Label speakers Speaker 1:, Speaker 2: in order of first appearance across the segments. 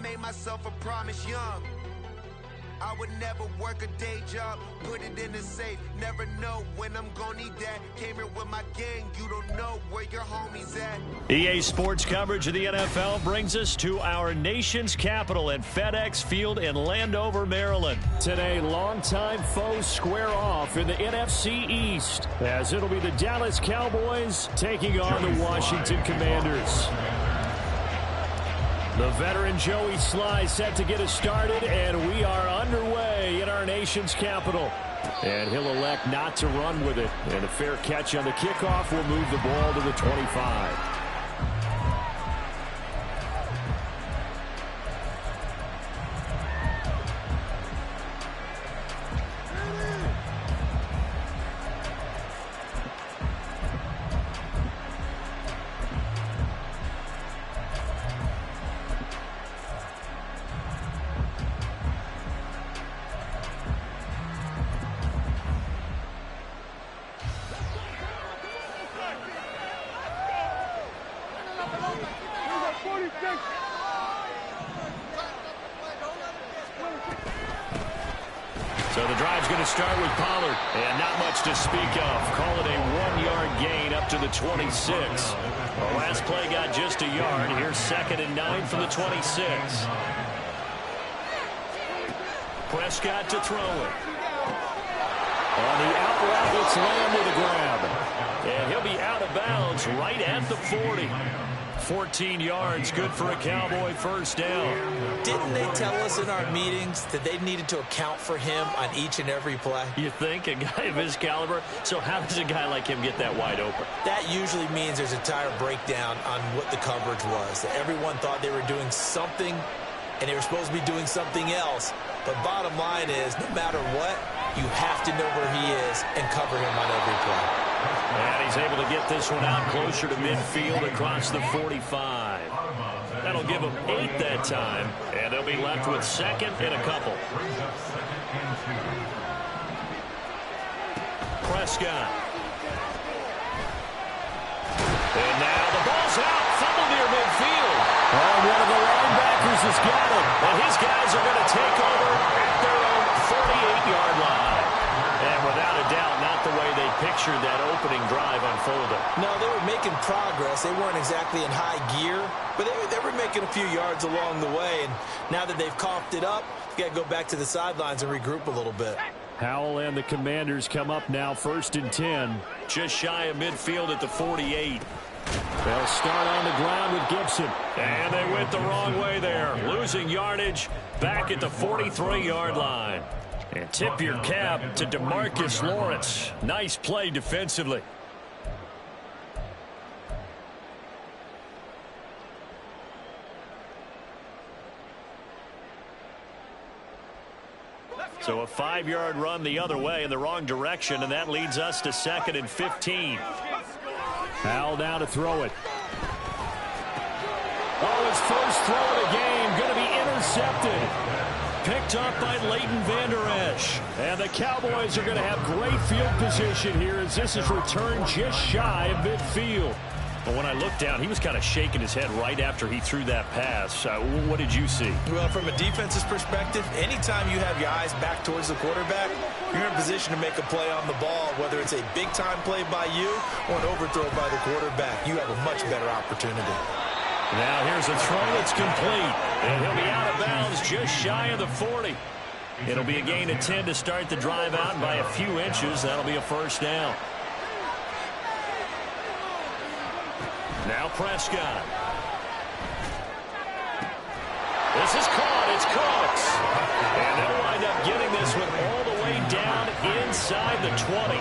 Speaker 1: made myself a promise young. I would never work a day job, put it in the safe. Never know when I'm gonna need that. Came here with my gang, you don't know where your homies at.
Speaker 2: EA Sports coverage of the NFL brings us to our nation's capital at FedEx Field in Landover, Maryland. Today, longtime foes square off in the NFC East, as it'll be the Dallas Cowboys taking on the Washington Commanders. The veteran Joey Sly set to get us started, and we are underway in our nation's capital. And he'll elect not to run with it. And a fair catch on the kickoff will move the ball to the 25. So the drive's going to start with Pollard, and not much to speak of. Call it a 1-yard gain up to the 26. The last play got just a yard. Here's 2nd and 9 from the 26. Prescott to throw it. On the out route, it's Lamb with a grab. And he'll be out of bounds right at the 40. 14 yards, good for a Cowboy first down.
Speaker 3: Didn't they tell us in our meetings that they needed to account for him on each and every play?
Speaker 2: You think? A guy of his caliber? So how does a guy like him get that wide open?
Speaker 3: That usually means there's a tire breakdown on what the coverage was. That everyone thought they were doing something, and they were supposed to be doing something else. But bottom line is, no matter what, you have to know where he is and cover him on every play.
Speaker 2: And he's able to get this one out closer to midfield across the 45. That'll give them 8 that time, and they'll be left with 2nd and a couple. Prescott. And now the ball's out, fumble near midfield. Oh, one of the linebackers has got him, and his guys are going to take over at their own 48-yard line. And without a doubt, not the way they pictured that opening drive unfolding.
Speaker 3: No, they were making progress. They weren't exactly in high gear, but they were making a few yards along the way. And now that they've coughed it up, you got to go back to the sidelines and regroup a little bit.
Speaker 2: Howell and the Commanders come up now 1st and 10. Just shy of midfield at the 48. They'll start on the ground with Gibson. And they went the wrong way there. Losing yardage back at the 43-yard line. And tip your cap to DeMarcus Lawrence. Nice play defensively. So a 5-yard run the other way in the wrong direction, and that leads us to 2nd and 15. Howell down to throw it. Oh, his first throw of the game going to be intercepted. Picked up by Leighton Vander Esch. And the Cowboys are going to have great field position here as this is returned just shy of midfield. But when I looked down, he was kind of shaking his head right after he threw that pass. What did you see?
Speaker 3: Well, from a defense's perspective, anytime you have your eyes back towards the quarterback, you're in position to make a play on the ball, whether it's a big-time play by you or an overthrow by the quarterback. You have a much better opportunity.
Speaker 2: Now here's a throw that's complete. And he'll be out of bounds just shy of the 40. It'll be a gain of 10 to start the drive out, and by a few inches, that'll be a first down. Now Prescott. This is caught. It's Cooks. And they'll wind up getting this one all the way down inside the 20.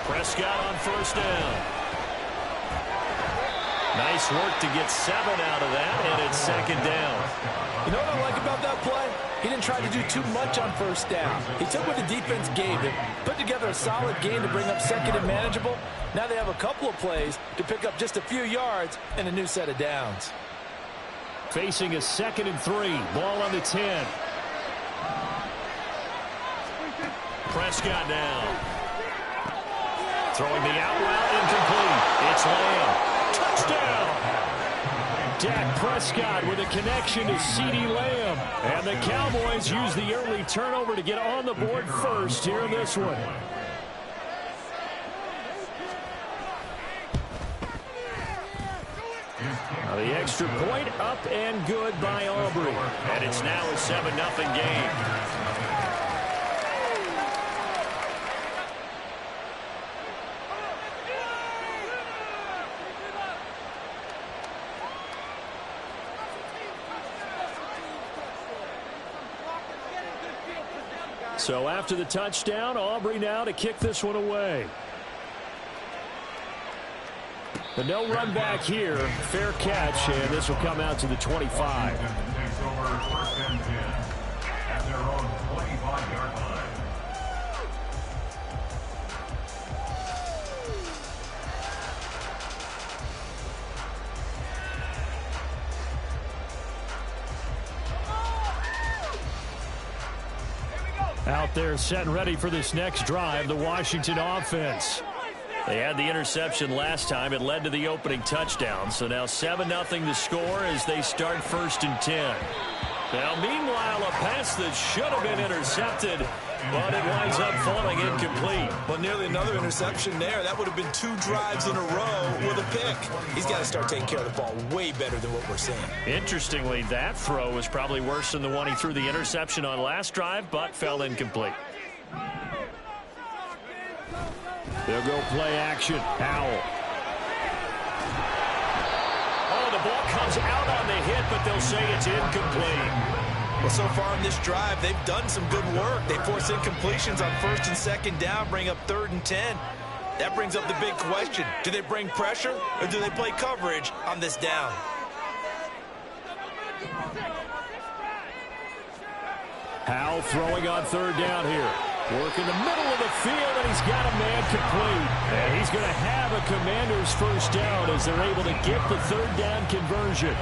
Speaker 2: Prescott on first down. Nice work to get 7 out of that, and it's 2nd down.
Speaker 4: You know what I like about that play? He didn't try to do too much on first down. He took what the defense gave him, put together a solid game to bring up 2nd and manageable. Now they have a couple of plays to pick up just a few yards and a new set of downs.
Speaker 2: Facing a 2nd and 3. Ball on the 10. Prescott now. Throwing the out route, incomplete. It's Lamb. Touchdown! Dak Prescott with a connection to CeeDee Lamb. And the Cowboys use the early turnover to get on the board first here in this one. Now the extra point up and good by Aubrey. And it's now a 7-0 game. So after the touchdown, Aubrey now to kick this one away. But no run back here. Fair catch, and this will come out to the 25. Out there set and ready for this next drive, the Washington offense. They had the interception last time. It led to the opening touchdown. So now 7-0 the score as they start 1st and 10. Now, meanwhile, a pass that should have been intercepted, but it winds up falling incomplete.
Speaker 3: Well, nearly another interception there. That would have been 2 drives in a row with a pick. He's got to start taking care of the ball way better than what we're seeing.
Speaker 2: Interestingly, that throw was probably worse than the one he threw the interception on last drive, but fell incomplete. They'll go play action. Howell. Oh, the ball comes out on the hit, but they'll say it's incomplete.
Speaker 3: Well, so far in this drive, they've done some good work. They force incompletions on 1st and 2nd down, bring up 3rd and 10. That brings up the big question. Do they bring pressure, or do they play coverage on this down?
Speaker 2: Howell throwing on 3rd down here. Work in the middle of the field, and he's got a man complete. And he's going to have a Commanders 1st down as they're able to get the 3rd down conversion.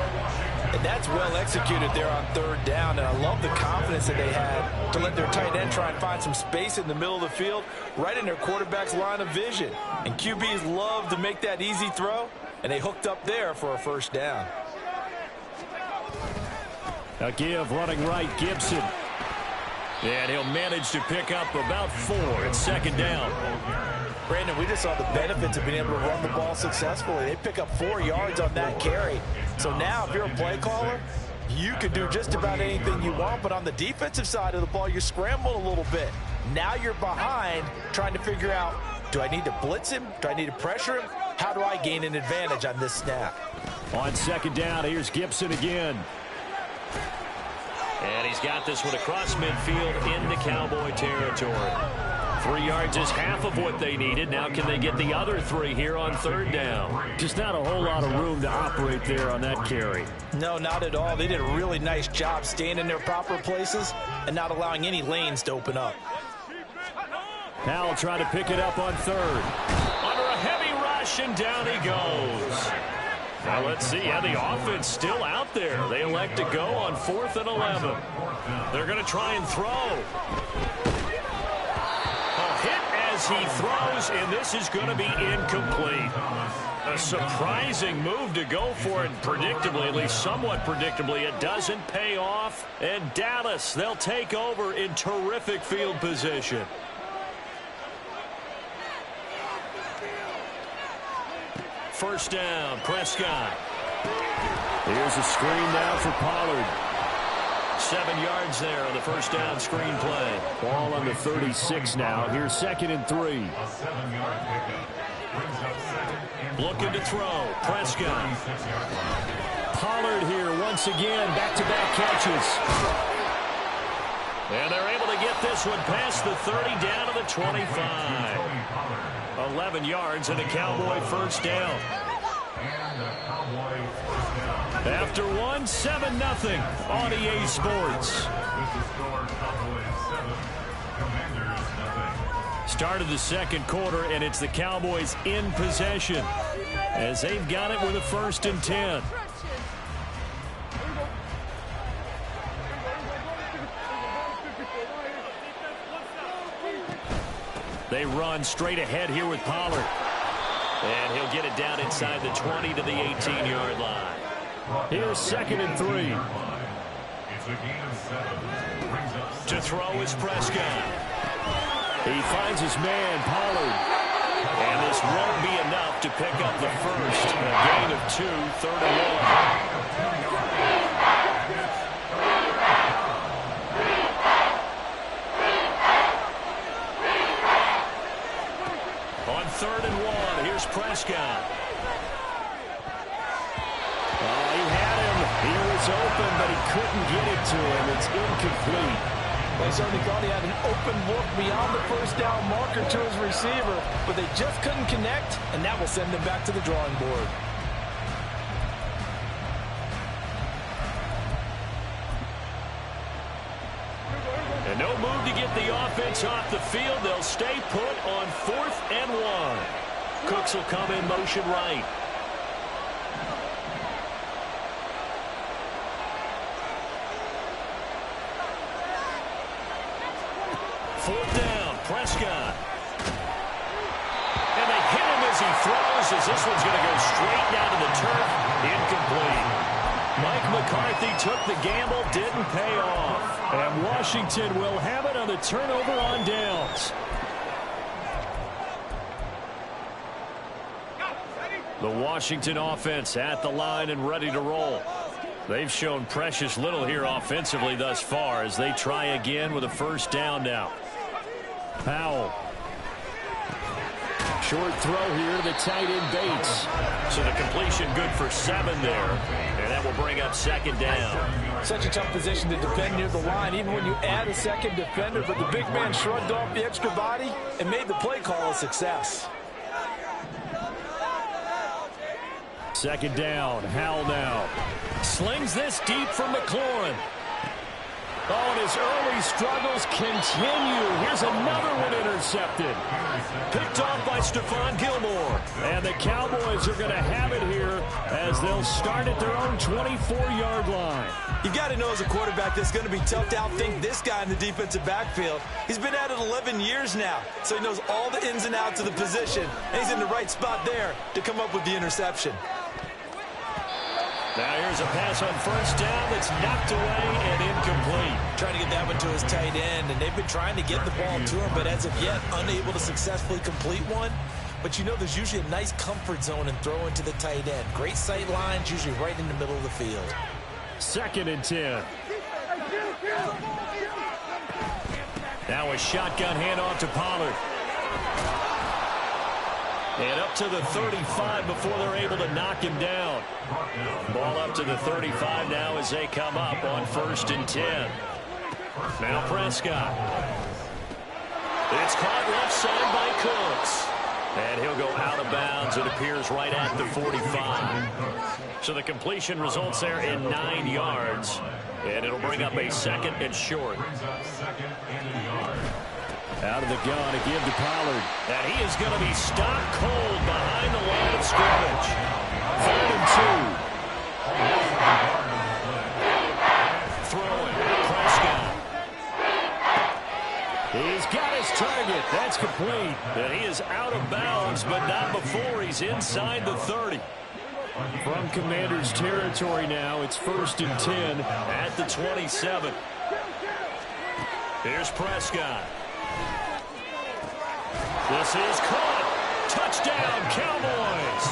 Speaker 4: And that's well executed there on 3rd down, and I love the confidence that they had to let their tight end try and find some space in the middle of the field, right in their quarterback's line of vision. And QBs love to make that easy throw, and they hooked up there for a 1st down.
Speaker 2: A give running right, Gibson. And he'll manage to pick up about 4 at 2nd down.
Speaker 4: Brandon, we just saw the benefits of being able to run the ball successfully. They pick up 4 yards on that carry. So now if you're a play caller, you can do just about anything you want. But on the defensive side of the ball, you're scrambling a little bit. Now you're behind trying to figure out, do I need to blitz him? Do I need to pressure him? How do I gain an advantage on this snap?
Speaker 2: On 2nd down, here's Gibson again. And he's got this one across midfield into Cowboy territory. 3 yards is half of what they needed. Now can they get the other 3 here on 3rd down? Just not a whole lot of room to operate there on that carry.
Speaker 4: No, not at all. They did a really nice job staying in their proper places and not allowing any lanes to open up.
Speaker 2: Howell trying to pick it up on 3rd. Under a heavy rush, and down he goes. Now let's see. Yeah, the offense still out there. They elect to go on 4th and 11. They're going to try and throw. A hit as he throws, and this is going to be incomplete. A surprising move to go for it predictably, at least somewhat predictably. It doesn't pay off. And Dallas, they'll take over in terrific field position. First down, Prescott. Here's a screen down for Pollard. 7 yards there on the 1st down screen play. Ball on the 36 now. Here's 2nd and 3. Looking to throw. Prescott. Pollard here once again. Back-to-back catches. And they're able to get this one past the 30 down to the 25. 11 yards and a Cowboy 1st down. After 7-0 on EA Sports. Start of the 2nd quarter, and it's the Cowboys in possession as they've got it with a 1st and 10. They run straight ahead here with Pollard. And he'll get it down inside the 20 to the 18-yard line. Here's 2nd and 3. To throw is Prescott. He finds his man, Pollard. And this won't be enough to pick up the first. A gain of 2, 3rd and 1. On 3rd and 1, here's Prescott. He had him. He was open, but he couldn't get it to him. It's incomplete.
Speaker 4: They certainly thought he had an open look beyond the first down marker to his receiver, but they just couldn't connect, and that will send them back to the drawing board.
Speaker 2: And no move to get the offense off the field. They'll stay put on 4th and 1. Cooks will come in motion right. Fourth down, Prescott. And they hit him as he throws, as this one's going to go straight down to the turf. Incomplete. Mike McCarthy took the gamble, didn't pay off. And Washington will have it on the turnover on downs. The Washington offense at the line and ready to roll. They've shown precious little here offensively thus far as they try again with a first down now. Powell. Short throw here to the tight end Bates. So the completion good for 7 there. And that will bring up 2nd down.
Speaker 4: Such a tough position to defend near the line, even when you add a second defender. But the big man shrugged off the extra body and made the play call a success.
Speaker 2: 2nd down. Howell now. Slings this deep for McLaurin. Oh, and his early struggles continue. Here's another one intercepted. Picked off by Stephon Gilmore. And the Cowboys are going to have it here as they'll start at their own 24-yard line.
Speaker 3: You got to know as a quarterback that's going to be tough to outthink this guy in the defensive backfield. He's been at it 11 years now, so he knows all the ins and outs of the position, and he's in the right spot there to come up with the interception.
Speaker 2: Now here's a pass on first down that's knocked away and incomplete.
Speaker 3: Trying to get that one to his tight end, and they've been trying to get the ball to him, but as of yet, unable to successfully complete one. But you know there's usually a nice comfort zone in throwing to the tight end. Great sight lines, usually right in the middle of the field.
Speaker 2: 2nd and 10. Now a shotgun handoff to Pollard. And up to the 35 before they're able to knock him down. Ball up to the 35 now as they come up on 1st and 10. Now Prescott. It's caught left side by Cooks. And he'll go out of bounds. It appears right at the 45. So the completion results there in 9 yards. And it'll bring up a 2nd and short. Out of the gun to give to Pollard. And he is going to be stopped cold behind the line of scrimmage. 3rd and 2. Throwing. Prescott. He's got his target. That's complete. And he is out of bounds, but not before he's inside the 30. From Commanders territory now, it's 1st and 10 at the 27. Here's Prescott. This is caught. Touchdown, Cowboys.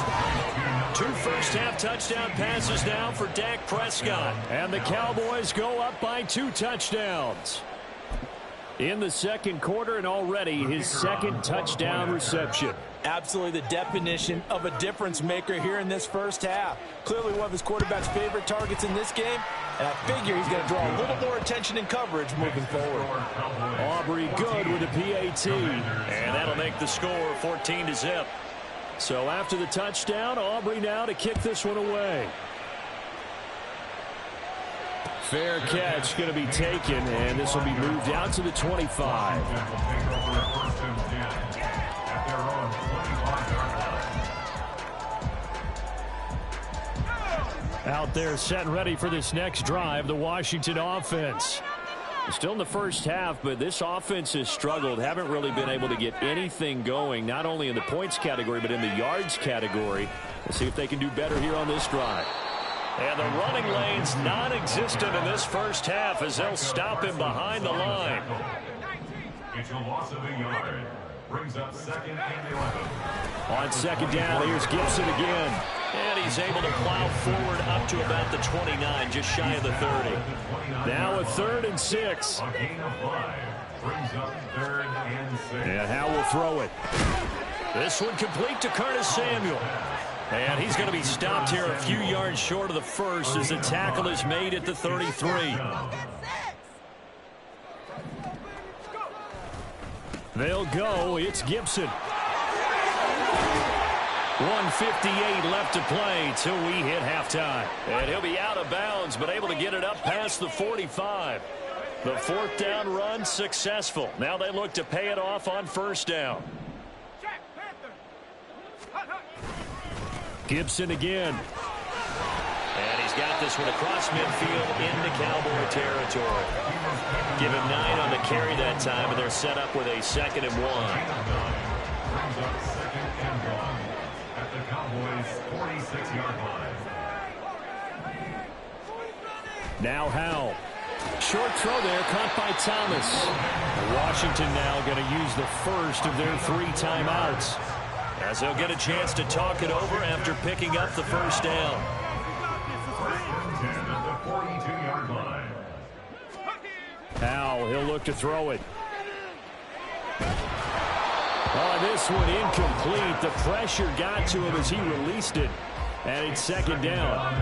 Speaker 2: 2 first-half touchdown passes now for Dak Prescott. And the Cowboys go up by 2 touchdowns. In the 2nd quarter, and already his 2nd touchdown reception.
Speaker 4: Absolutely the definition of a difference maker here in this first half. Clearly one of his quarterback's favorite targets in this game, and I figure he's going to draw a little more attention and coverage moving forward.
Speaker 2: Aubrey good with a PAT, and that'll make the score 14-0. So after the touchdown, Aubrey now to kick this one away. Fair catch going to be taken, and this will be moved out to the 25. Out there set and ready for this next drive, the Washington offense. Still in the first half, but this offense has struggled. Haven't really been able to get anything going, not only in the points category, but in the yards category. We'll see if they can do better here on this drive. And the running lane's non-existent in this first half as they'll stop him behind the line.
Speaker 5: It's a loss of a yard. Brings up 2nd and 11.
Speaker 2: On 2nd down, here's Gibson again. And he's able to plow forward up to about the 29, just shy of the 30. Now a 3rd and 6.
Speaker 5: A gain of 5. Brings up 3rd and 6.
Speaker 2: And Howe will throw it. This one complete to Curtis Samuel. And he's going to be stopped here a few yards short of the first as the tackle is made at the 33. They'll go. It's Gibson. 1:58 left to play till we hit halftime. And he'll be out of bounds, but able to get it up past the 45. The 4th down run successful. Now they look to pay it off on 1st down. Gibson again. And he's got this one across midfield into Cowboy territory. Give him 9 on the carry that time, and they're set up with a 2nd and 1.
Speaker 5: Brings up 2nd and 1 at the Cowboys' 46-yard line.
Speaker 2: Now Howe. Short throw there, caught by Thomas. Washington now going to use the first of their 3 timeouts, as they'll get a chance to talk it over after picking up the 1st down.
Speaker 5: 1st and 10 at the 42-yard line.
Speaker 2: Howe, he'll look to throw it. Oh, this one incomplete. The pressure got to him as he released it. And it's 2nd down.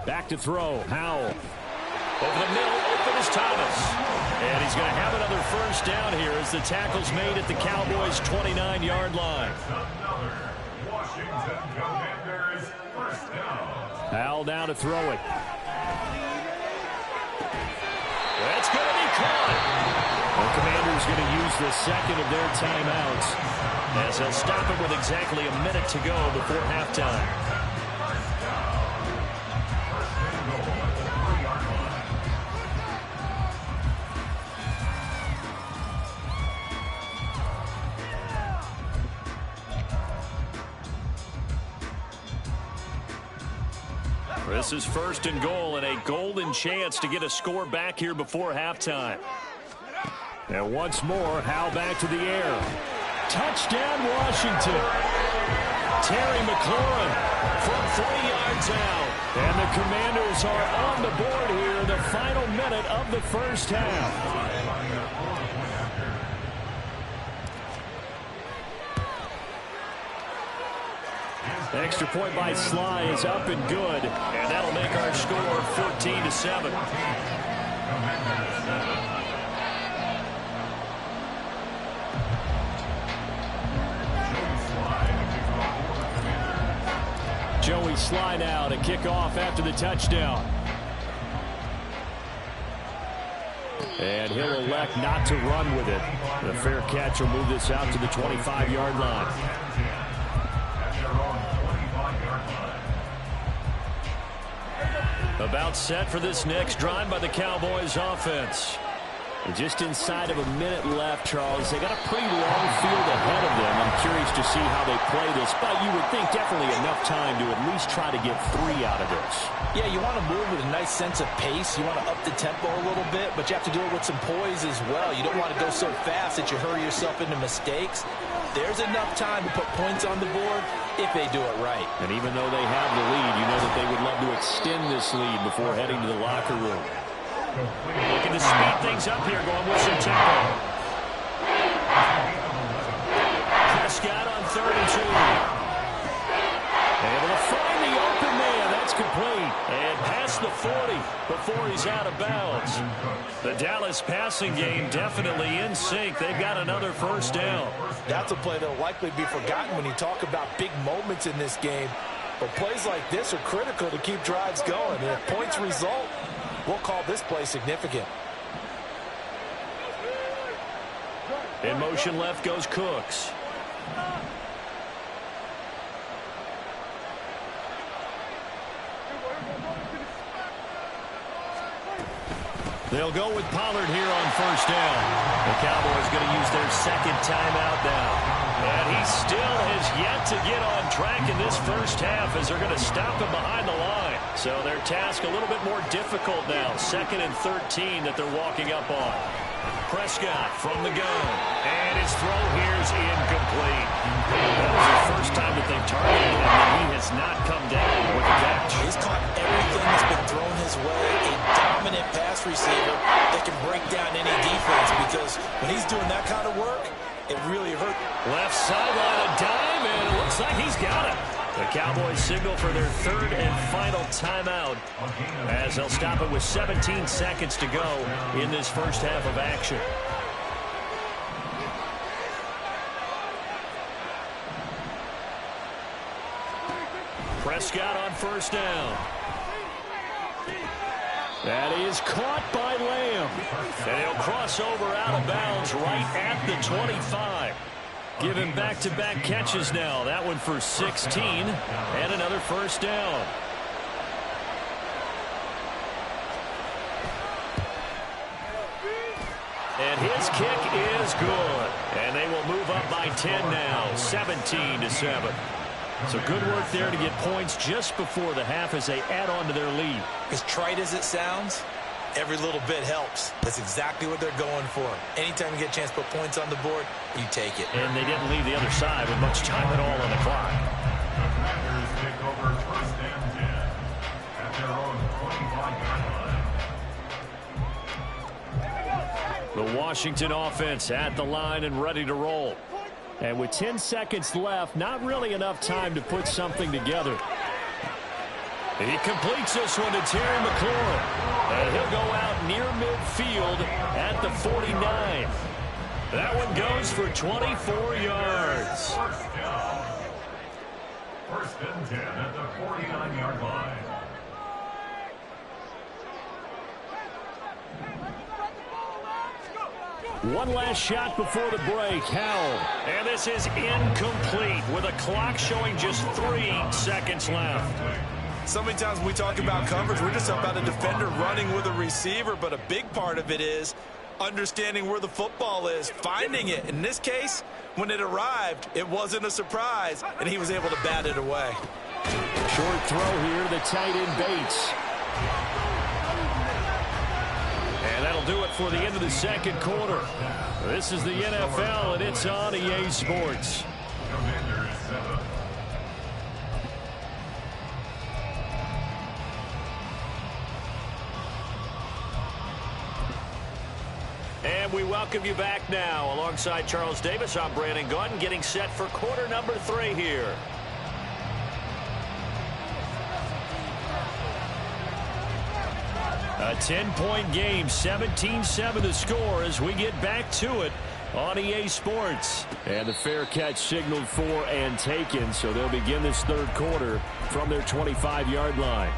Speaker 2: Back to throw. Howell. Over the middle, open is Thomas. And he's going to have another 1st down here as the tackle's made at the Cowboys' 29-yard line.
Speaker 5: Another Washington Commanders 1st down.
Speaker 2: Howell down to throw it. That's going to be caught. The Commanders going to use the 2nd of their timeouts as they'll stop it with exactly a minute to go before halftime. This is 1st and goal and a golden chance to get a score back here before halftime. And once more, Howe back to the air. Touchdown, Washington. Terry McLaurin from 3 yards out. And the Commanders are on the board here in the final minute of the first half. Extra point by Sly is up and good, and that'll make our score 14-7. Joey Sly now to kick off after the touchdown. And he'll elect not to run with it. The fair catch will move this out to the 25-yard line. About set for this next drive by the Cowboys offense. And just inside of a minute left, Charles. They got a pretty long field ahead of them. I'm curious to see how they play this, but you would think definitely enough time to at least try to get 3 out of this.
Speaker 4: Yeah, you want to move with a nice sense of pace. You want to up the tempo a little bit, but you have to do it with some poise as well. You don't want to go so fast that you hurry yourself into mistakes. There's enough time to put points on the board if they do it right.
Speaker 2: And even though they have the lead, you know that they would love to extend this lead before heading to the locker room. Looking to speed things up here, going with some tempo. Prescott on 3rd and 2. Able to find the open man. That's complete. And past the 40 before he's out of bounds. The Dallas passing game definitely in sync. They've got another 1st down.
Speaker 4: That's a play that will likely be forgotten when you talk about big moments in this game. But plays like this are critical to keep drives going. And if points result, we'll call this play significant.
Speaker 2: In motion left goes Cooks. They'll go with Pollard here on first down. The Cowboys going to use their second timeout now. And he still has yet to get on track in this first half as they're going to stop him behind the line. So their task a little bit more difficult now. 2nd and 13 that they're walking up on. Prescott from the gun. And his throw here is incomplete. That was the first time that they've targeted him, and he has not come down with a catch.
Speaker 3: He's caught everything that's been thrown his way. A dominant pass receiver that can break down any defense, because when he's doing that kind of work, it really hurt.
Speaker 2: Left sideline, a dime, and it looks like he's got it. The Cowboys signal for their 3rd and final timeout as they'll stop it with 17 seconds to go in this first half of action. Prescott on first down. That is caught by Lamb. And he'll cross over out of bounds right at the 25. Give him back-to-back catches now. That one for 16 and another first down. And his kick is good. And they will move up by 10 now, 17-7. So good work there to get points just before the half as they add on to their lead.
Speaker 3: As trite as it sounds, every little bit helps. That's exactly what they're going for. Anytime you get a chance to put points on the board, you take it.
Speaker 2: And they didn't leave the other side with much time at all on the clock.
Speaker 5: The Commanders take over 1st and 10 at their own 25-yard line.
Speaker 2: The Washington offense at the line and ready to roll. And with 10 seconds left, not really enough time to put something together. He completes this one to Terry McLaurin. And he'll go out near midfield at the 49. That one goes for 24 yards.
Speaker 5: 1st and 10 at the 49-yard line.
Speaker 2: One last shot before the break. Howell. And this is incomplete with a clock showing just 3 seconds left.
Speaker 3: So many times when we talk about coverage, we're just about a defender running with a receiver, but a big part of it is understanding where the football is, finding it. In this case, when it arrived, it wasn't a surprise, and he was able to bat it away.
Speaker 2: Short throw here, the tight end Bates. And that'll do it for the end of the second quarter. This is the NFL, and it's on EA Sports.
Speaker 5: Commanders 7.
Speaker 2: And we welcome you back now. Alongside Charles Davis, I'm Brandon Gaudin, getting set for quarter number 3 here. A 10-point game, 17-7 the score as we get back to it on EA Sports. And the fair catch signaled for and taken, so they'll begin this 3rd quarter from their 25-yard line.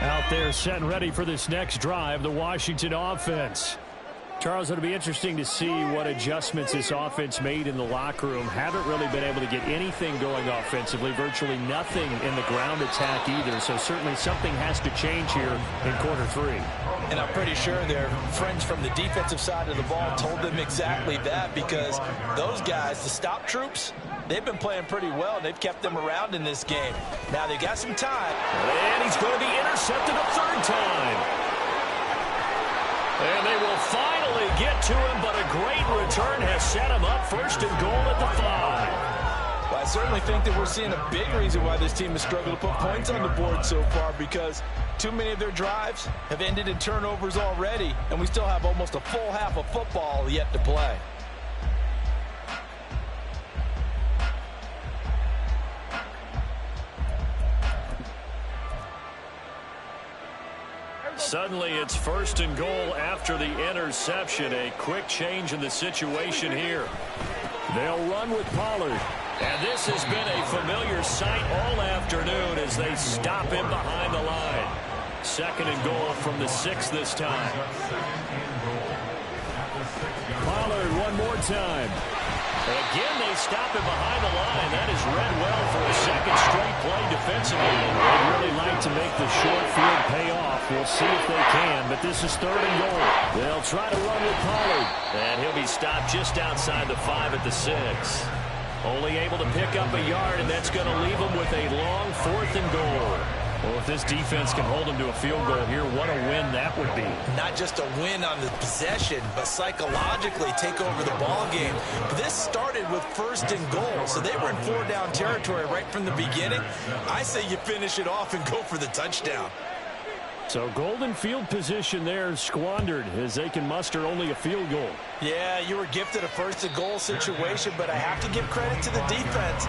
Speaker 2: Out there set and ready for this next drive, the Washington offense. Charles, it'll be interesting to see what adjustments this offense made in the locker room. Haven't really been able to get anything going offensively, virtually nothing in the ground attack either. So certainly something has to change here in quarter 3.
Speaker 3: And I'm pretty sure their friends from the defensive side of the ball told them exactly that, because those guys, the stop troops, they've been playing pretty well, and they've kept them around in this game. Now they've got some time.
Speaker 2: And he's going to be intercepted a 3rd time. And they will finally get to him, but a great return has set him up 1st and goal at the 5.
Speaker 4: Well, I certainly think that we're seeing a big reason why this team has struggled to put points on the board so far, because too many of their drives have ended in turnovers already, and we still have almost a full half of football yet to play.
Speaker 2: Suddenly it's 1st and goal after the interception. A quick change in the situation here. They'll run with Pollard. And this has been a familiar sight all afternoon as they stop him behind the line. 2nd and goal from the 6 this time. Pollard one more time. Again, they stop him behind the line. That is read well for a the short field pay off. We'll see if they can, but this is 3rd and goal. They'll try to run with Pollard. And he'll be stopped just outside the 5 at the 6. Only able to pick up a yard, and that's going to leave them with a long 4th and goal. Well, if this defense can hold them to a field goal here, what a win that would be.
Speaker 3: Not just a win on the possession, but psychologically take over the ball game. This started with 1st and goal, so they were in 4-down territory right from the beginning. I say you finish it off and go for the touchdown.
Speaker 2: So golden field position there squandered as they can muster only a field goal.
Speaker 3: Yeah, you were gifted a 1st and goal situation, but I have to give credit to the defense.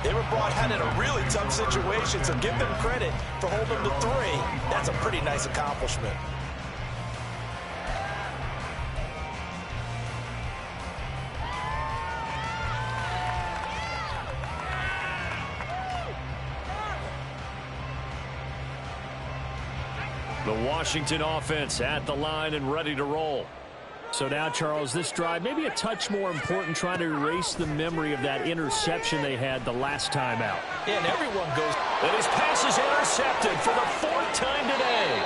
Speaker 3: They were brought out in a really tough situation, so give them credit for holding them to 3. That's a pretty nice accomplishment.
Speaker 2: The Washington offense at the line and ready to roll. So now, Charles, this drive maybe a touch more important, trying to erase the memory of that interception they had the last time out.
Speaker 3: Yeah, and everyone goes.
Speaker 2: And his pass is intercepted for the 4th time today.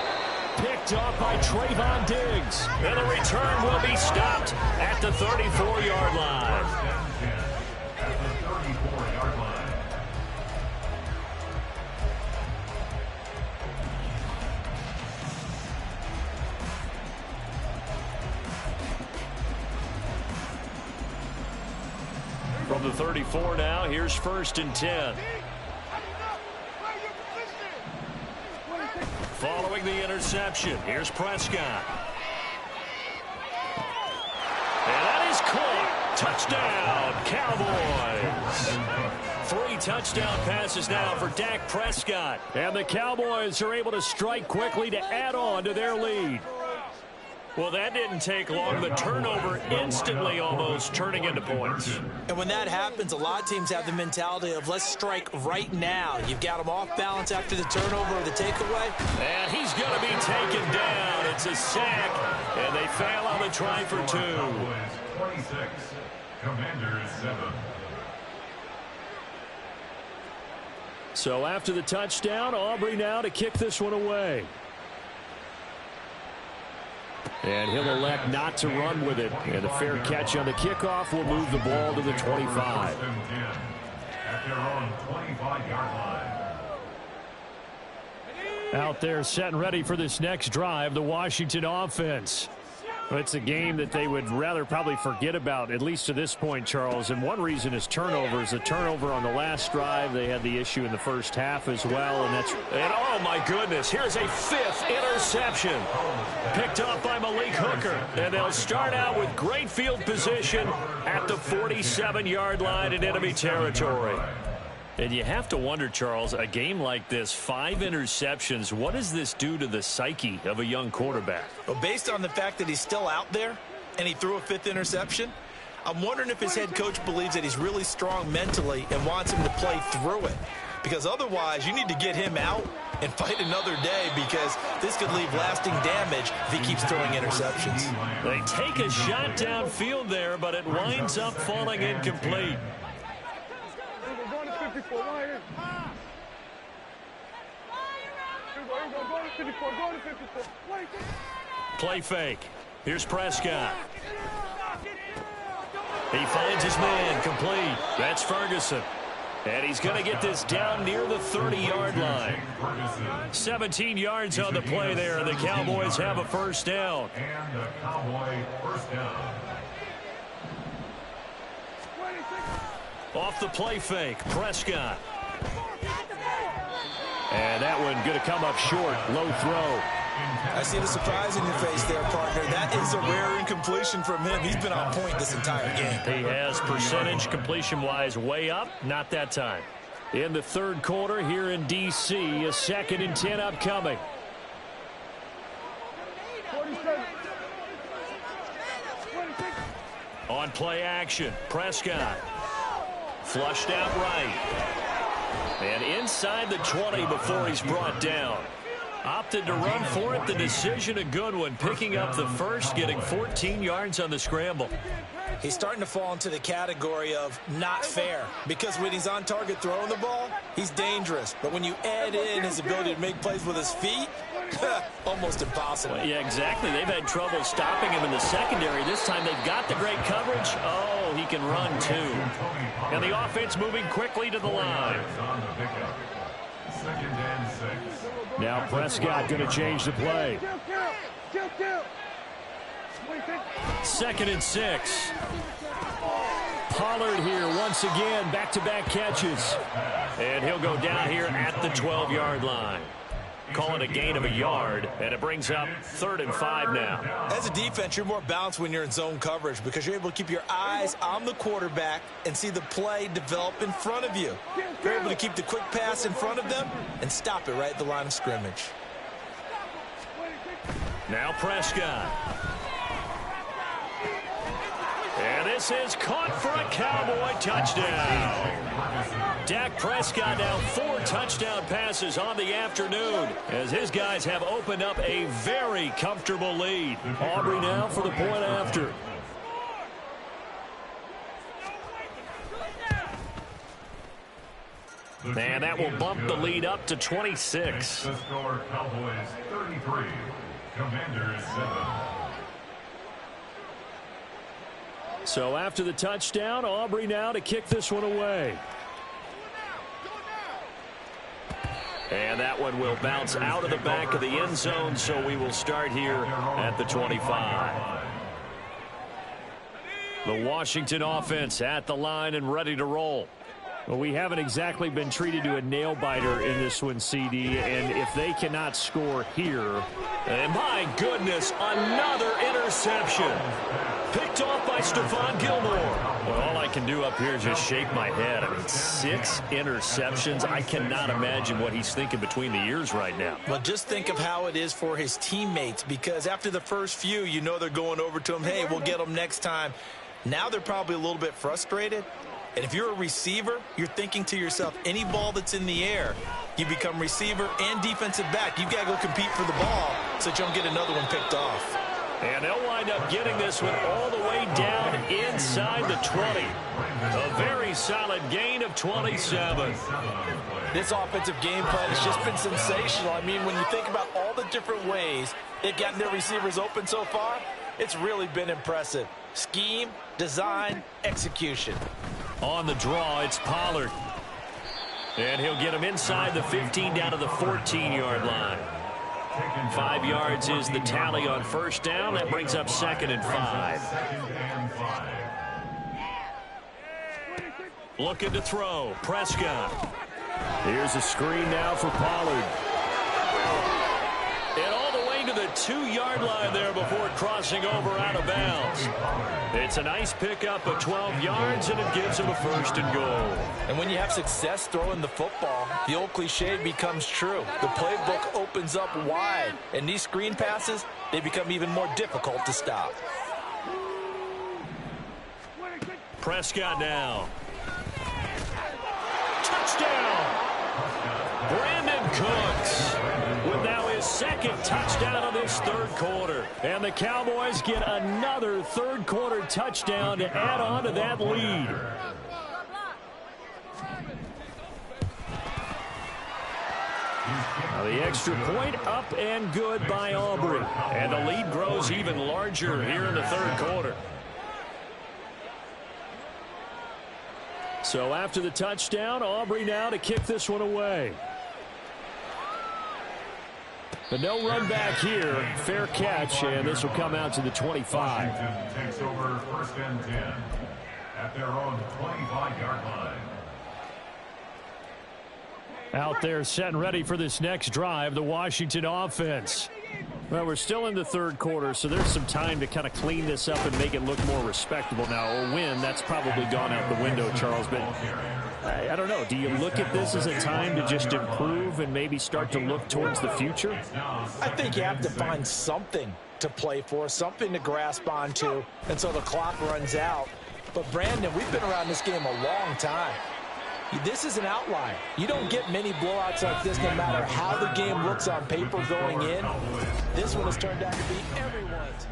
Speaker 2: Picked up by Trayvon Diggs. And the return will be stopped at the 34-yard line.
Speaker 5: At the 34-yard line.
Speaker 2: From the 34 now, here's 1st and 10. Following the interception, here's Prescott. And that is caught. Touchdown, Cowboys. 3 touchdown passes now for Dak Prescott. And the Cowboys are able to strike quickly to add on to their lead. Well, that didn't take long. The turnover instantly almost turning into points.
Speaker 3: And when that happens, a lot of teams have the mentality of let's strike right now. You've got them off balance after the turnover or the takeaway.
Speaker 2: And he's going to be taken down. It's a sack, and they fail on the try for 2.
Speaker 5: Cowboys 26, Commanders 7.
Speaker 2: So after the touchdown, Aubrey now to kick this one away. And he'll elect not to run with it. And a fair catch on the kickoff will move the ball to the 25.
Speaker 5: At their own 25-yard line.
Speaker 2: Out there set and ready for this next drive, the Washington offense. It's a game that they would rather probably forget about, at least to this point, Charles. And one reason is turnovers. A turnover on the last drive. They had the issue in the first half as well. And oh, my goodness, here's a 5th interception. Picked up by Malik Hooker. And they'll start out with great field position at the 47-yard line in enemy territory. And you have to wonder, Charles, a game like this, 5 interceptions, what does this do to the psyche of a young quarterback?
Speaker 3: Well, based on the fact that he's still out there and he threw a 5th interception, I'm wondering if his head coach believes that he's really strong mentally and wants him to play through it. Because otherwise, you need to get him out and fight another day, because this could leave lasting damage if he keeps throwing interceptions.
Speaker 2: They take a shot downfield there, but it winds up falling incomplete. Play fake. Here's Prescott. He finds his man, complete. That's Ferguson. And he's going to get this down near the 30-yard line. 17 yards on the play there, and the Cowboys have a 1st down.
Speaker 5: And the Cowboy 1st down.
Speaker 2: Off the play fake, Prescott. And that one going to come up short, low throw.
Speaker 3: I see the surprise in your face there, partner. That is a rare incompletion from him. He's been on point this entire game.
Speaker 2: He has percentage completion-wise way up, not that time. In the 3rd quarter here in D.C., a 2nd and 10 upcoming. On play action, Prescott. Flushed out right. And inside the 20 before he's brought down. Opted to run for it. The decision a good one. Picking up the 1st, getting 14 yards on the scramble.
Speaker 3: He's starting to fall into the category of not fair, because when he's on target throwing the ball, he's dangerous. But when you add in his ability to make plays with his feet, almost impossible.
Speaker 2: Well, yeah, exactly. They've had trouble stopping him in the secondary. This time they've got the great coverage. Oh, he can run too. And the offense moving quickly to the line. Now Prescott going to change the play. 2nd and 6. Pollard here once again, back-to-back catches. And he'll go down here at the 12-yard line. Call it a gain of a yard, and it brings up 3rd and 5 now.
Speaker 3: As a defense, you're more balanced when you're in zone coverage because you're able to keep your eyes on the quarterback and see the play develop in front of you. You're able to keep the quick pass in front of them and stop it right at the line of scrimmage.
Speaker 2: Now Prescott. And this is caught for a Cowboy touchdown. Dak Prescott now 4 touchdown passes on the afternoon as his guys have opened up a very comfortable lead. Aubrey now for the point after. And that will bump the lead up to 26.
Speaker 5: The score, Cowboys 33, Commanders 7.
Speaker 2: So after the touchdown, Aubrey now to kick this one away. And that one will bounce out of the back of the end zone, so we will start here at the 25. The Washington offense at the line and ready to roll. Well, we haven't exactly been treated to a nail-biter in this one, CD, and if they cannot score here... And my goodness, another interception. Picked off by Stephon Gilmore. Well, all I can do up here is just shake my head. I mean, 6 interceptions. I cannot imagine what he's thinking between the ears right now.
Speaker 3: Well, just think of how it is for his teammates, because after the first few, you know they're going over to him, hey, we'll get them next time. Now they're probably a little bit frustrated. And if you're a receiver, you're thinking to yourself, any ball that's in the air, you become receiver and defensive back. You've got to go compete for the ball so that you don't get another one picked off.
Speaker 2: And they'll wind up getting this one all the way down inside the 20. A very solid gain of 27.
Speaker 4: This offensive game plan has just been sensational. I mean, when you think about all the different ways they've gotten their receivers open so far, it's really been impressive. Scheme, design, execution.
Speaker 2: On the draw, it's Pollard. And he'll get him inside the 15 down to the 14-yard line. 5 yards is the tally on first down. That brings up 2nd and 5. Looking to throw. Prescott. Here's a screen now for Pollard. And all the way to the 2-yard line there before crossing over out of bounds. It's a nice pickup of 12 yards, and it gives him a 1st and goal.
Speaker 4: And when you have success throwing the football, the old cliche becomes true. The playbook opens up wide, and these screen passes, they become even more difficult to stop.
Speaker 2: Prescott now. Touchdown! Brandon Cooks with now his 2nd touchdown of this 3rd quarter. And the Cowboys get another 3rd quarter touchdown to add on to that lead. Now the extra point up and good by Aubrey. And the lead grows even larger here in the 3rd quarter. So after the touchdown, Aubrey now to kick this one away. But no run back here. Fair catch, and this will come out to the 25.
Speaker 5: Washington takes over 1st and 10 at their own 25-yard line.
Speaker 2: Out there set and ready for this next drive, the Washington offense. Well, we're still in the 3rd quarter, so there's some time to kind of clean this up and make it look more respectable. Now, a win, that's probably gone out the window, Charles, but I don't know. Do you look at this as a time to just improve and maybe start to look towards the future?
Speaker 4: I think you have to find something to play for, something to grasp onto until the clock runs out. But, Brandon, we've been around this game a long time. This is an outlier. You don't get many blowouts like this no matter how the game looks on paper going in. This one has turned out to be everyone's.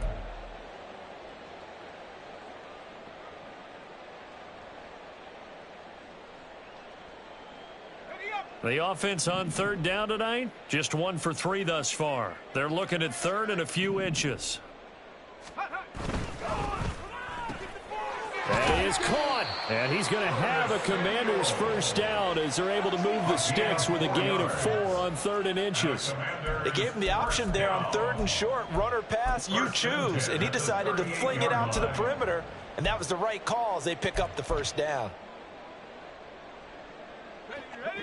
Speaker 2: The offense on third down tonight, just 1 for 3 thus far. They're looking at third and a few inches. That is caught, and he's going to have a Commanders first down as they're able to move the sticks with a gain of 4 on 3rd and inches.
Speaker 4: They gave him the option there on 3rd and short, run or pass, you choose, and he decided to fling it out to the perimeter, and that was the right call as they pick up the first down.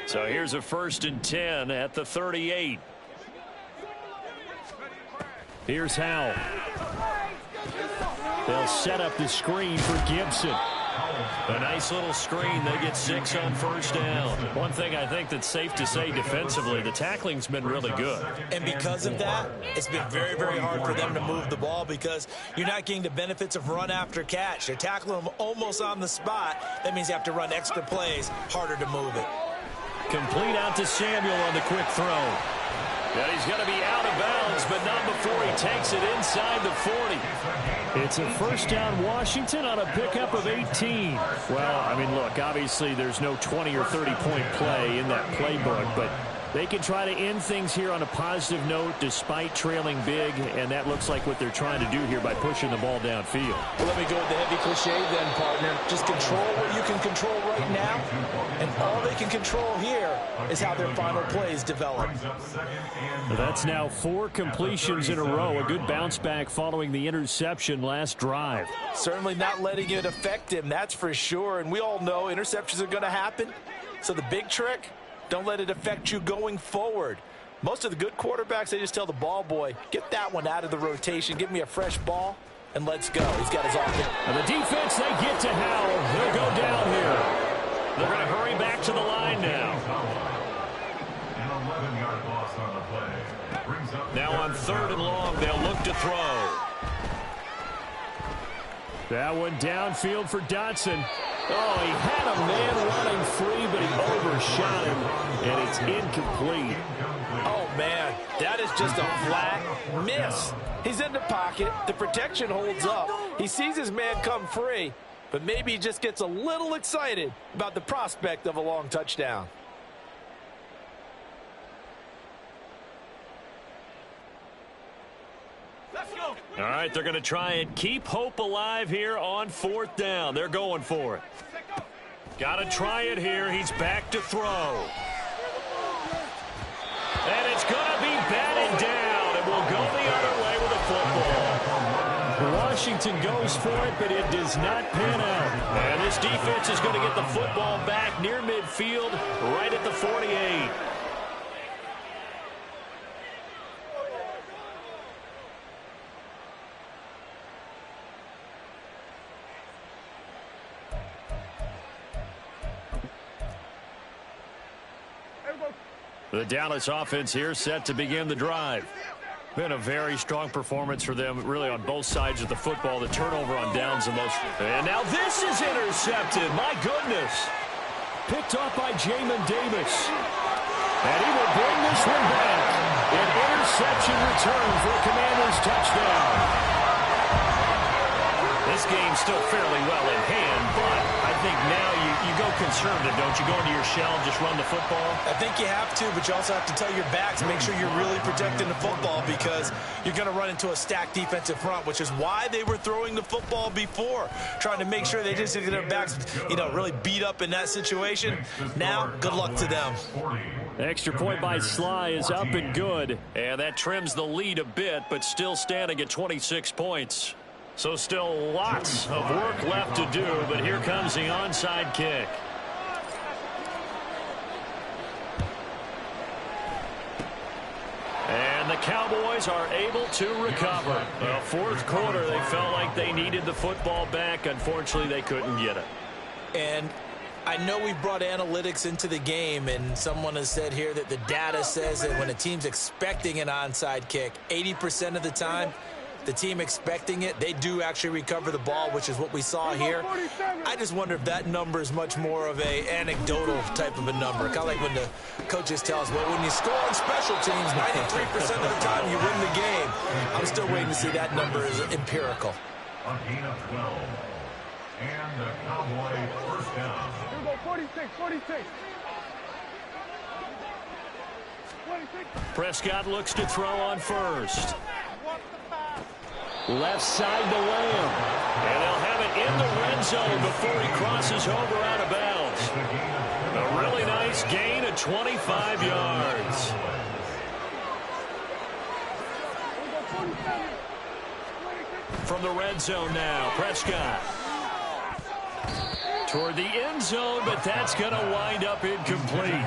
Speaker 2: So here's a 1st and 10 at the 38. Here's Howell. They'll set up the screen for Gibson. A nice little screen. They get 6 on first down. One thing I think that's safe to say defensively, the tackling's been really good.
Speaker 3: And because of that, it's been very, very hard for them to move the ball because you're not getting the benefits of run after catch. They're tackling them almost on the spot. That means you have to run extra plays, harder to move it.
Speaker 2: Complete out to Samuel on the quick throw. And he's going to be out of bounds, but not before he takes it inside the 40. It's a first down Washington on a pickup of 18. Well, I mean, look, obviously there's no 20 or 30-point play in that playbook, but they can try to end things here on a positive note despite trailing big, and that looks like what they're trying to do here by pushing the ball downfield.
Speaker 4: Well, let me go with the heavy cliche then, partner. Just control what you can control right now, and all they can control here is how their final plays develop.
Speaker 2: That's now 4 completions in a row. A good bounce back following the interception last drive.
Speaker 4: Certainly not letting it affect him, that's for sure. And we all know interceptions are going to happen. So the big trick, don't let it affect you going forward. Most of the good quarterbacks, they just tell the ball boy, get that one out of the rotation, give me a fresh ball, and let's go. He's got his offense.
Speaker 2: And the defense, they get to Howell. He'll go down here. They're going to hurry back to the line now.
Speaker 5: An 11-yard loss on the play. Brings up
Speaker 2: Now on 3rd and long, they'll look to throw. That one downfield for Dotson. Oh, he had a man running free, but he overshot him, and it's incomplete.
Speaker 4: Oh, man, that is just a flat miss. He's in the pocket. The protection holds up. He sees his man come free, but maybe he just gets a little excited about the prospect of a long touchdown.
Speaker 2: All right, they're going to try and keep hope alive here on 4th down. They're going for it. Got to try it here. He's back to throw. And it's going to be batted down, and we'll go the other way with the football. Washington goes for it, but it does not pan out. And this defense is going to get the football back near midfield, right at the 48. The Dallas offense here set to begin the drive. Been a very strong performance for them, really on both sides of the football. The turnover on downs the most. And now this is intercepted. My goodness. Picked off by Jamin Davis. And he will bring this one back. An interception return for a Commanders touchdown. This game's still fairly well in hand, but I think now you go conservative, don't you? Go into your shell and just run the football?
Speaker 3: I think you have to, but you also have to tell your backs, make sure you're really protecting the football because you're going to run into a stacked defensive front, which is why they were throwing the football before, trying to make sure they just get their backs, really beat up in that situation. Now, good luck to them.
Speaker 2: Extra point by Sly is up and good, and that trims the lead a bit, but still standing at 26 points. So still lots of work left to do, but here comes the onside kick. And the Cowboys are able to recover. The 4th quarter, they felt like they needed the football back. Unfortunately, they couldn't get it.
Speaker 3: And I know we brought analytics into the game, and someone has said here that the data says that when a team's expecting an onside kick, 80% of the time, the team expecting it, they do actually recover the ball, which is what we saw here. I just wonder if that number is much more of a anecdotal type of a number. Kind of like when the coaches tell us, well, when you score on special teams, 93% of the time you win the game. I'm still waiting to see that number is empirical.
Speaker 5: a gain of 12. And the Cowboy first down.
Speaker 6: Here we go, 46.
Speaker 2: Prescott looks to throw on first. Left side to Lamb. And they'll have it in the red zone before he crosses over out of bounds. A really nice gain of 25 yards. From the red zone now, Prescott. Toward the end zone, but that's going to wind up incomplete.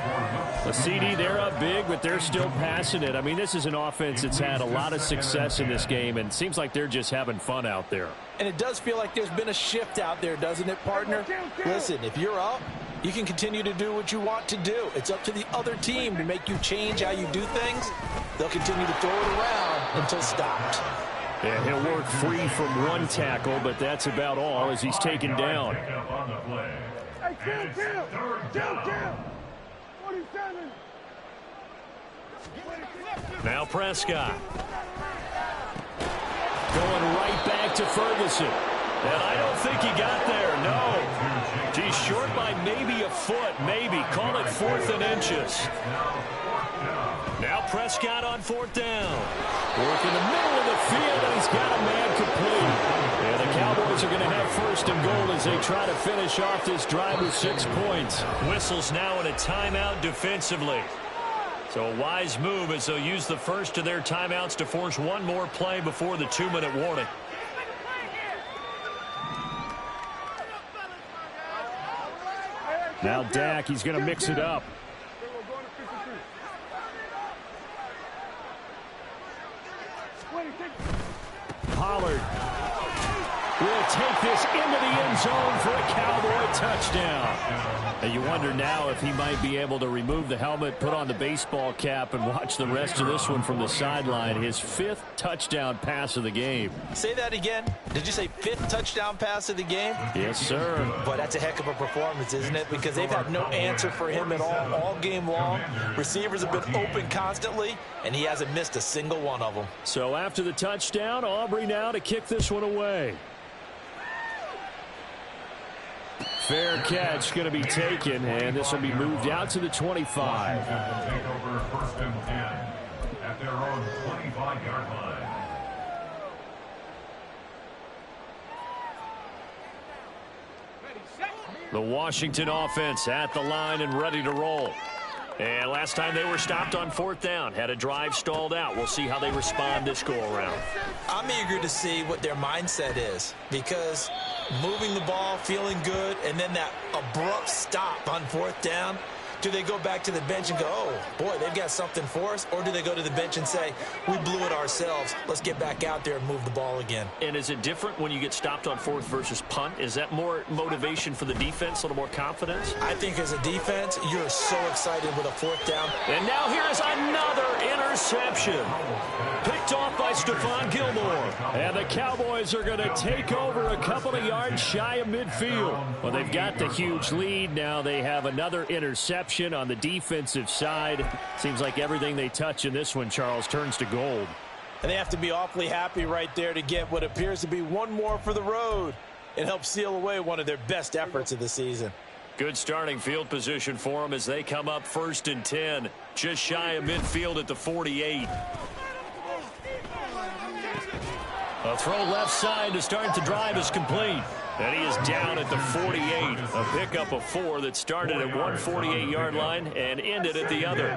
Speaker 2: The CD, they're up big, but they're still passing it. I mean, this is an offense that's had a lot of success in this game, and it seems like they're just having fun out there.
Speaker 4: And it does feel like there's been a shift out there, doesn't it, partner? Listen, if you're up, you can continue to do what you want to do. It's up to the other team to make you change how you do things. They'll continue to throw it around until stopped.
Speaker 2: And he'll work free from one tackle, but that's about all as he's taken down. Now Prescott. Going right back to Ferguson. And I don't think he got there, no. He's short by maybe a foot, maybe. Call it 4th and inches. Now Prescott on 4th down. Work in the middle of the field, and he's got a man complete. And the Cowboys are going to have 1st and goal as they try to finish off this drive with 6 points. Whistles now in a timeout defensively. So a wise move as they'll use the first of their timeouts to force one more play before the 2-minute warning. Now Dak, he's going to mix it up. Pollard will take this into the end zone for a Cowboy touchdown. And you wonder now if he might be able to remove the helmet, put on the baseball cap, and watch the rest of this one from the sideline. His 5th touchdown pass of the game.
Speaker 4: Say that again. Did you say 5th touchdown pass of the game?
Speaker 2: Yes, sir.
Speaker 4: But that's a heck of a performance, isn't it? Because they've had no answer for him at all game long. Receivers have been open constantly, and he hasn't missed a single one of them.
Speaker 2: So after the touchdown, Aubrey now to kick this one away. Fair catch going to be taken, and this will be moved out to the 25.
Speaker 5: Take over 1st and 10 at their own 25-yard line.
Speaker 2: The Washington offense at the line and ready to roll. And last time they were stopped on 4th down, had a drive stalled out. We'll see how they respond this go-around.
Speaker 3: I'm eager to see what their mindset is, because moving the ball, feeling good, and then that abrupt stop on 4th down, do they go back to the bench and go, oh, boy, they've got something for us? Or do they go to the bench and say, we blew it ourselves, let's get back out there and move the ball again?
Speaker 2: And is it different when you get stopped on 4th versus punt? Is that more motivation for the defense, a little more confidence?
Speaker 3: I think as a defense, you're so excited with a 4th down.
Speaker 2: And now here is another interception. Picked off by Stephon Gilmore. And the Cowboys are going to take over a couple of yards shy of midfield. Well, they've got the huge lead. Now they have another interception on the defensive side. Seems like everything they touch in this one, Charles, turns to gold.
Speaker 4: And they have to be awfully happy right there to get what appears to be one more for the road. It helps seal away one of their best efforts of the season.
Speaker 2: Good starting field position for them as they come up 1st and 10. Just shy of midfield at the 48. A throw left side to start the drive is complete. And he is down at the 48. A pickup of 4 that started at one 48-yard line and ended at the other.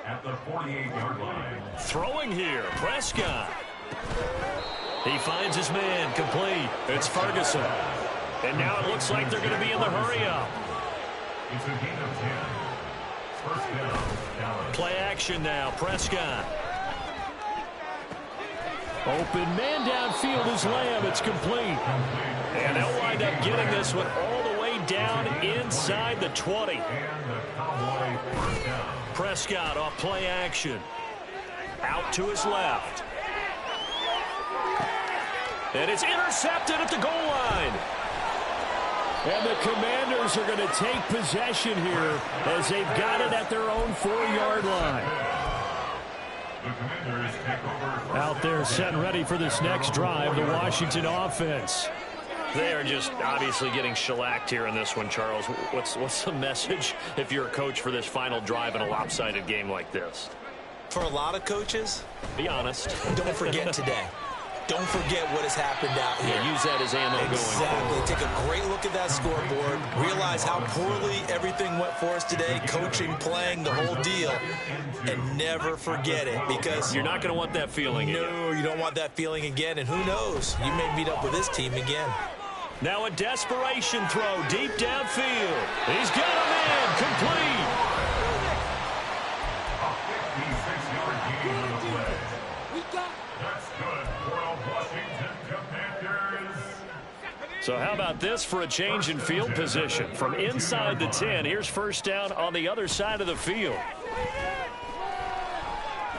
Speaker 5: At the 48-yard line.
Speaker 2: Throwing here, Prescott. He finds his man, complete. It's Ferguson. And now it looks like they're going to be in the hurry-up.
Speaker 5: It's a gain of 10. 1st down, Dallas.
Speaker 2: Play action now, Prescott. Open man downfield is Lamb. It's complete. And they'll wind up getting this one all the way down inside the 20.
Speaker 5: And the Cowboy 1st down.
Speaker 2: Prescott off play action. Out to his left. And it's intercepted at the goal line. And the Commanders are going to take possession here as they've got it at their own 4-yard line.
Speaker 5: The Commanders take over.
Speaker 2: Out there set and ready for this next drive, the Washington offense. They are just obviously getting shellacked here in this one, Charles. What's the message if you're a coach for this final drive in a lopsided game like this?
Speaker 3: For a lot of coaches,
Speaker 2: be honest.
Speaker 3: Don't forget today. Don't forget what has happened out here.
Speaker 2: Yeah, use that as ammo going forward.
Speaker 3: Take a great look at that scoreboard. Realize how poorly everything went for us today. Coaching, playing, the whole deal. And never forget it, because
Speaker 2: you're not going to want that feeling again.
Speaker 3: No, you don't want that feeling again. And who knows? You may meet up with this team again.
Speaker 2: Now a desperation throw deep downfield. He's got him in. Complete.
Speaker 5: A 56-yard gain on the play. That's good for a Washington Commanders.
Speaker 2: So how about this for a change in field position? From inside the 10, here's first down on the other side of the field.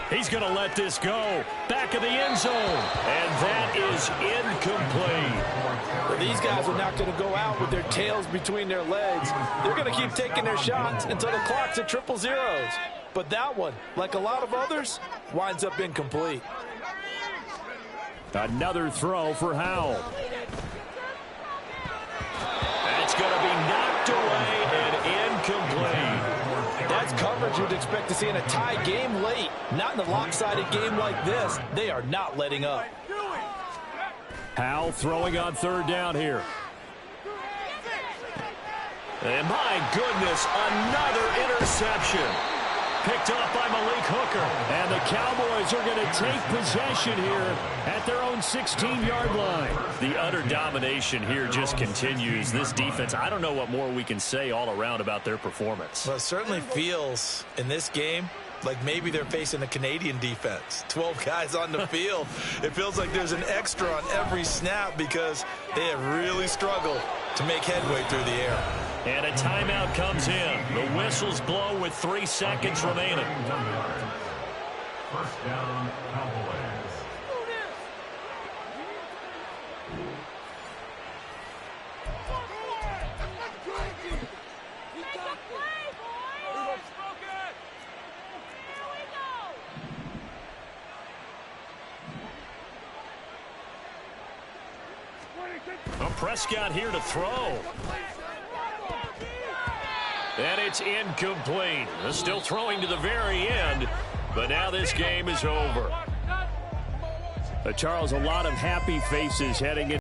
Speaker 2: He's going to let this go. Back of the end zone. And that is incomplete.
Speaker 4: Well, these guys are not going to go out with their tails between their legs. They're going to keep taking their shots until the clock's at triple zeros. But that one, like a lot of others, winds up incomplete.
Speaker 2: Another throw for Howell. That's going to be knocked away and incomplete.
Speaker 4: That's coverage you'd expect to see in a tie game late. Not in a lopsided game like this. They are not letting up.
Speaker 2: Howell throwing on third down here. And my goodness, another interception. Picked up by Malik Hooker. And the Cowboys are going to take possession here at their own 16-yard line. The utter domination here just continues. This defense, I don't know what more we can say all around about their performance.
Speaker 3: Well, it certainly feels in this game like maybe they're facing a Canadian defense. 12 guys on the field. It feels like there's an extra on every snap because they have really struggled to make headway through the air.
Speaker 2: And a timeout comes in. The whistles blow with 3 seconds remaining.
Speaker 5: First down, Cowboys.
Speaker 2: Well, Prescott here to throw. And it's incomplete. Still throwing to the very end, but now this game is over. Charles, a lot of happy faces heading in.